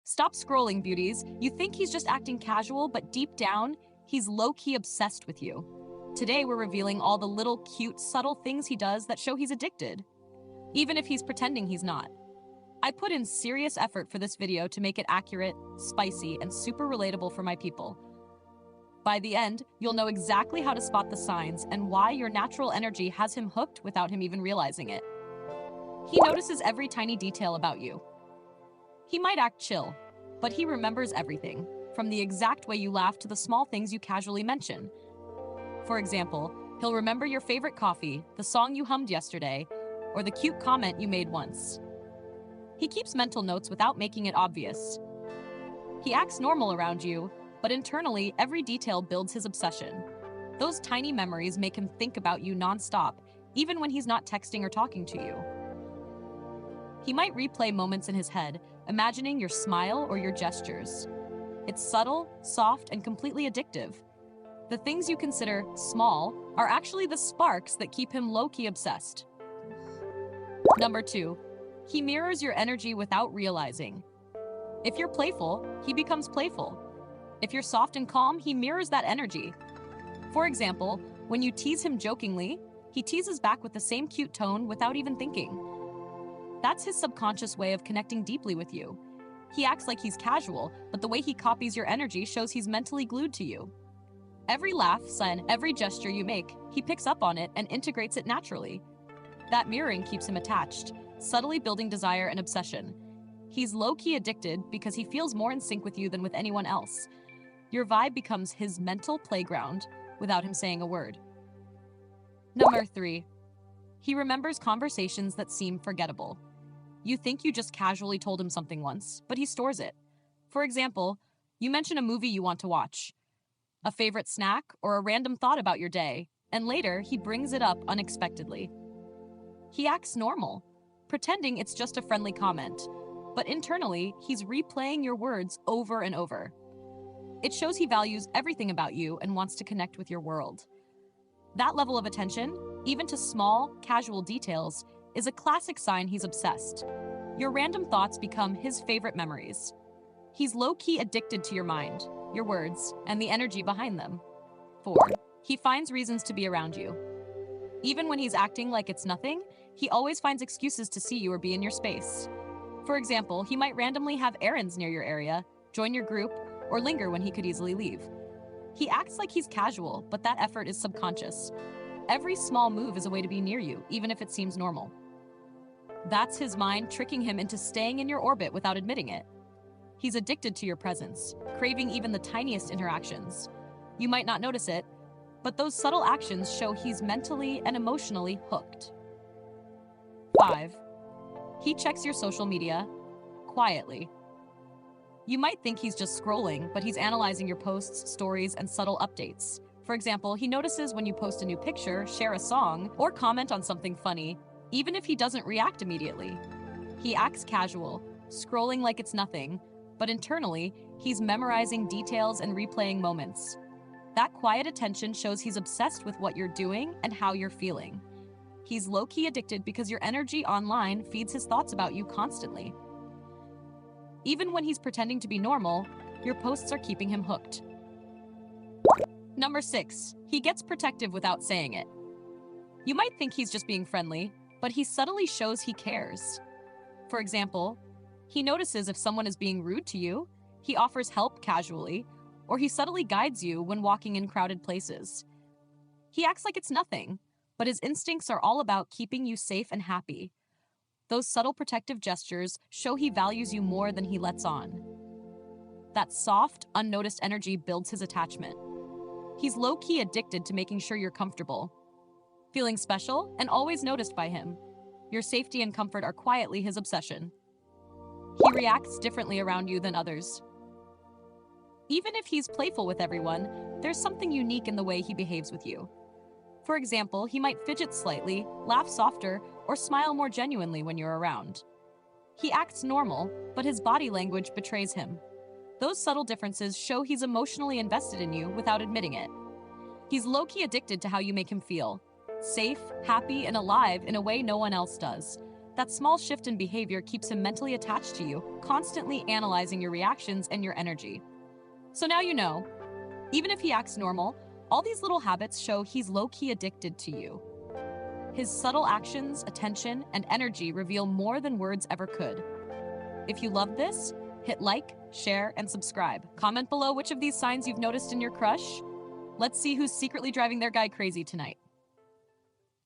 Stop scrolling, beauties. You think he's just acting casual, but deep down, he's low-key obsessed with you. Today, we're revealing all the little, cute, subtle things he does that show he's addicted, even if he's pretending he's not. I put in serious effort for this video to make it accurate, spicy, and super relatable for my people. By the end, you'll know exactly how to spot the signs and why your natural energy has him hooked without him even realizing it. He notices every tiny detail about you. He might act chill, but he remembers everything, from the exact way you laugh to the small things you casually mention. For example, he'll remember your favorite coffee, the song you hummed yesterday, or the cute comment you made once. He keeps mental notes without making it obvious. He acts normal around you, but internally, every detail builds his obsession. Those tiny memories make him think about you nonstop, even when he's not texting or talking to you. He might replay moments in his head, imagining your smile or your gestures. It's subtle, soft, and completely addictive. The things you consider small are actually the sparks that keep him low-key obsessed. Number 2, he mirrors your energy without realizing. If you're playful, he becomes playful. If you're soft and calm, he mirrors that energy. For example, when you tease him jokingly, he teases back with the same cute tone without even thinking. That's his subconscious way of connecting deeply with you. He acts like he's casual, but the way he copies your energy shows he's mentally glued to you. Every laugh, sign, every gesture you make, he picks up on it and integrates it naturally. That mirroring keeps him attached, subtly building desire and obsession. He's low-key addicted because he feels more in sync with you than with anyone else. Your vibe becomes his mental playground without him saying a word. Number 3, he remembers conversations that seem forgettable. You think you just casually told him something once, but he stores it. For example, you mention a movie you want to watch, a favorite snack, or a random thought about your day, and later he brings it up unexpectedly. He acts normal, pretending it's just a friendly comment, but internally, he's replaying your words over and over. It shows he values everything about you and wants to connect with your world. That level of attention, even to small, casual details, is a classic sign he's obsessed. Your random thoughts become his favorite memories. He's low-key addicted to your mind, your words, and the energy behind them. 4, he finds reasons to be around you. Even when he's acting like it's nothing, he always finds excuses to see you or be in your space. For example, he might randomly have errands near your area, join your group, or linger when he could easily leave. He acts like he's casual, but that effort is subconscious. Every small move is a way to be near you, even if it seems normal. That's his mind tricking him into staying in your orbit without admitting it. He's addicted to your presence, craving even the tiniest interactions. You might not notice it, but those subtle actions show he's mentally and emotionally hooked. 5, he checks your social media quietly. You might think he's just scrolling, but he's analyzing your posts, stories, and subtle updates. For example, he notices when you post a new picture, share a song, or comment on something funny, even if he doesn't react immediately. He acts casual, scrolling like it's nothing, but internally, he's memorizing details and replaying moments. That quiet attention shows he's obsessed with what you're doing and how you're feeling. He's low-key addicted because your energy online feeds his thoughts about you constantly. Even when he's pretending to be normal, your posts are keeping him hooked. Number 6, he gets protective without saying it. You might think he's just being friendly, but he subtly shows he cares. For example, he notices if someone is being rude to you, he offers help casually, or he subtly guides you when walking in crowded places. He acts like it's nothing, but his instincts are all about keeping you safe and happy. Those subtle protective gestures show he values you more than he lets on. That soft, unnoticed energy builds his attachment. He's low-key addicted to making sure you're comfortable, feeling special, and always noticed by him. Your safety and comfort are quietly his obsession. He reacts differently around you than others. Even if he's playful with everyone, there's something unique in the way he behaves with you. For example, he might fidget slightly, laugh softer, or smile more genuinely when you're around. He acts normal, but his body language betrays him. Those subtle differences show he's emotionally invested in you without admitting it. He's low-key addicted to how you make him feel. Safe, happy, and alive in a way no one else does. That small shift in behavior keeps him mentally attached to you, constantly analyzing your reactions and your energy. So now you know, even if he acts normal, all these little habits show he's low-key addicted to you. His subtle actions, attention, and energy reveal more than words ever could. If you love this, hit like, share, and subscribe. Comment below which of these signs you've noticed in your crush. Let's see who's secretly driving their guy crazy tonight.